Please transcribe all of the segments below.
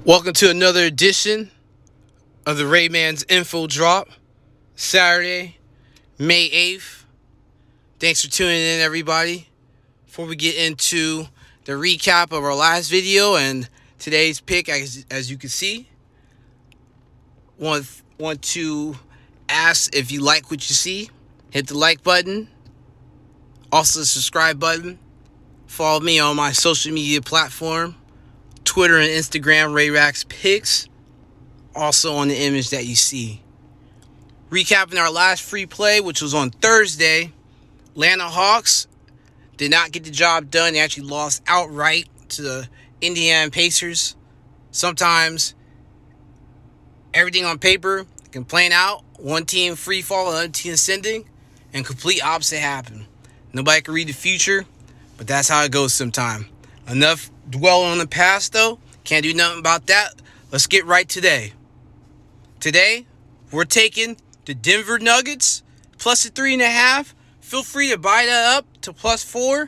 Welcome to another edition of the Rayman's Info Drop, Saturday, May 8th. Thanks for tuning in, everybody. Before we get into the recap of our last video and today's pick, as you can see, want to ask if you like what you see. Hit the like button. Also the subscribe button. Follow me on my social media platform, Twitter and Instagram, RayRax Picks, also on the image that you see. Recapping our last free play, which was on Thursday, Atlanta Hawks did not get the job done. They actually lost outright to the Indiana Pacers. Sometimes everything on paper can plan out. One team free fall, another team ascending, and complete opposite happen. Nobody can read the future, but that's how it goes sometimes. Enough dwelling on the past, though. Can't do nothing about that. Let's get right today. Today, we're taking the Denver Nuggets plus a 3.5. Feel free to buy that up to plus 4. I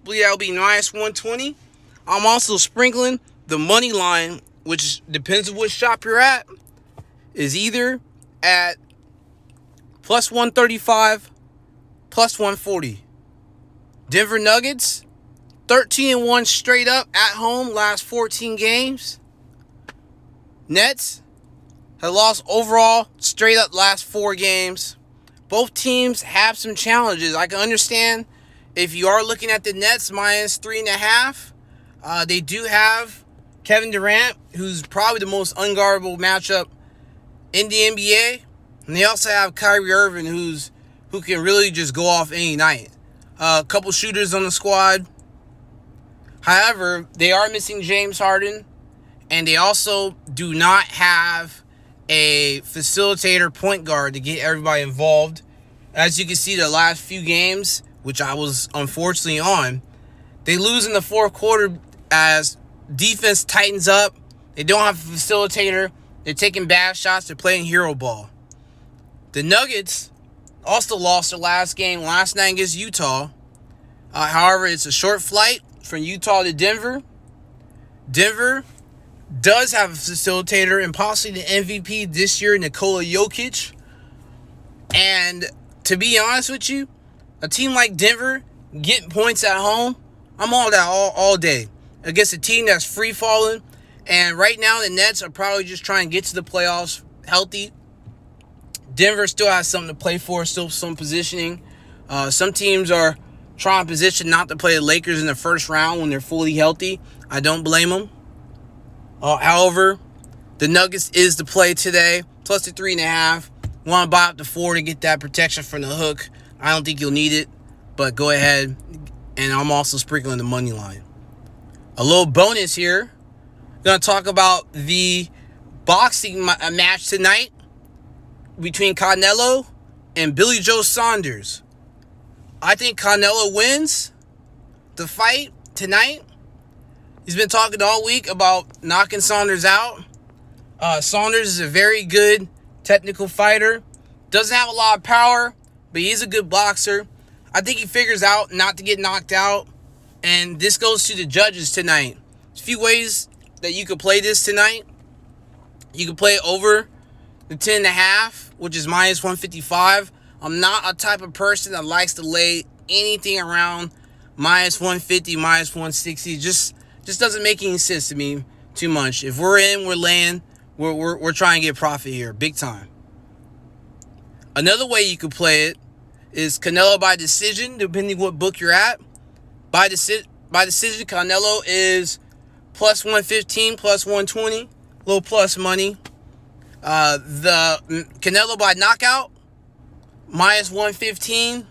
believe that'll be minus 120. I'm also sprinkling the money line, which depends on what shop you're at, is either at plus 135, plus 140. Denver Nuggets 13-1 straight up at home last 14 games. Nets have lost overall straight up last 4 games. Both teams have some challenges. I can understand if you are looking at the Nets minus 3.5. They do have Kevin Durant, who's probably the most unguardable matchup in the NBA. And they also have Kyrie Irving, who can really just go off any night. A couple shooters on the squad. However, they are missing James Harden, and they also do not have a facilitator point guard to get everybody involved. As you can see, the last few games, which I was unfortunately on, they lose in the fourth quarter as defense tightens up. They don't have a facilitator. They're taking bad shots. They're playing hero ball. The Nuggets also lost their last game last night against Utah. However, it's a short flight from Utah to Denver. Denver does have a facilitator and possibly the MVP this year, Nikola Jokic. And to be honest with you, a team like Denver getting points at home, I'm all that all day. Against a team that's free falling. And right now the Nets are probably just trying to get to the playoffs healthy. Denver still has something to play for, still some positioning. Some teams are trying to position not to play the Lakers in the first round when they're fully healthy. I don't blame them. However, the Nuggets is the play today. Plus the 3.5. Want to buy up to 4 to get that protection from the hook. I don't think you'll need it, but go ahead. And I'm also sprinkling the money line. A little bonus here. Going to talk about the boxing match tonight between Canelo and Billy Joe Saunders. I think Canelo wins the fight tonight. He's been talking all week about knocking Saunders out. Saunders is a very good technical fighter. Doesn't have a lot of power, but he's a good boxer. I think he figures out not to get knocked out. And this goes to the judges tonight. There's a few ways that you could play this tonight. You can play over the 10.5, which is minus 155. I'm not a type of person that likes to lay anything around minus 150, minus 160. Just doesn't make any sense to me too much. If we're in, we're laying. We're trying to get profit here, big time. Another way you could play it is Canelo by decision, depending what book you're at. By decision, Canelo is plus 115, plus 120, little plus money. The Canelo by knockout, minus 115.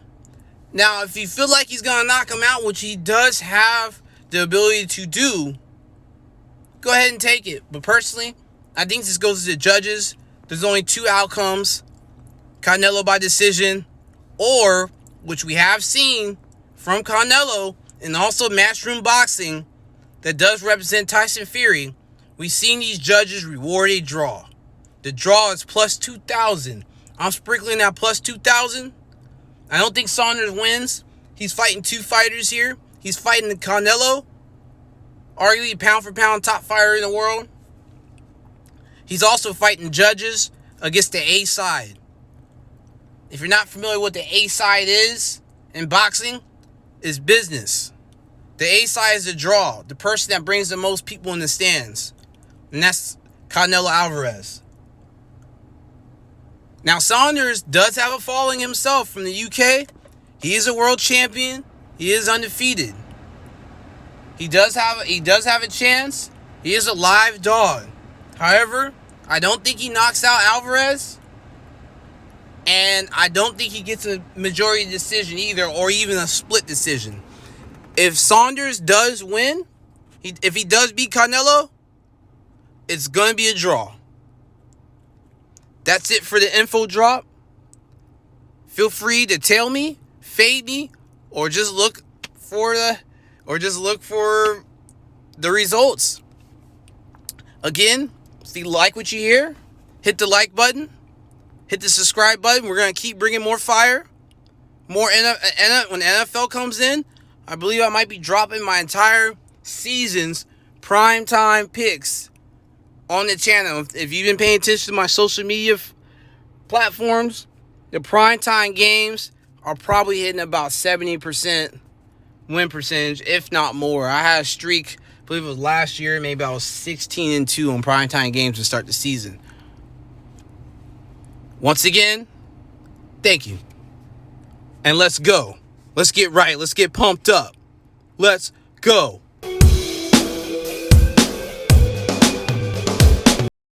Now, if you feel like he's going to knock him out, which he does have the ability to do, go ahead and take it. But personally, I think this goes to the judges. There's only 2 outcomes. Canelo by decision, or, which we have seen from Canelo, and also Matchroom Boxing, that does represent Tyson Fury, we've seen these judges reward a draw. The draw is plus 2,000. I'm sprinkling that plus 2,000. I don't think Saunders wins. He's fighting 2 fighters here. He's fighting the Canelo, arguably pound for pound top fighter in the world. He's also fighting judges against the A side. If you're not familiar with what the A side is in boxing, it's business. The A side is the draw, the person that brings the most people in the stands. And that's Canelo Alvarez. Now, Saunders does have a following himself from the UK. He is a world champion. He is undefeated. He does have a chance. He is a live dog. However, I don't think he knocks out Alvarez. And I don't think he gets a majority decision either, or even a split decision. If Saunders does win, if he does beat Canelo, it's going to be a draw. That's it for the info drop. Feel free to tail me, fade me, or just look for the results. Again, if you like what you hear, hit the like button, hit the subscribe button. We're going to keep bringing more fire. When NFL comes in, I believe I might be dropping my entire season's primetime picks on the channel. If you've been paying attention to my social media platforms, the primetime games are probably hitting about 70% win percentage, if not more. I had a streak, I believe it was last year, maybe I was 16-2 on primetime games to start the season. Once again, thank you. And let's go. Let's get right. Let's get pumped up. Let's go.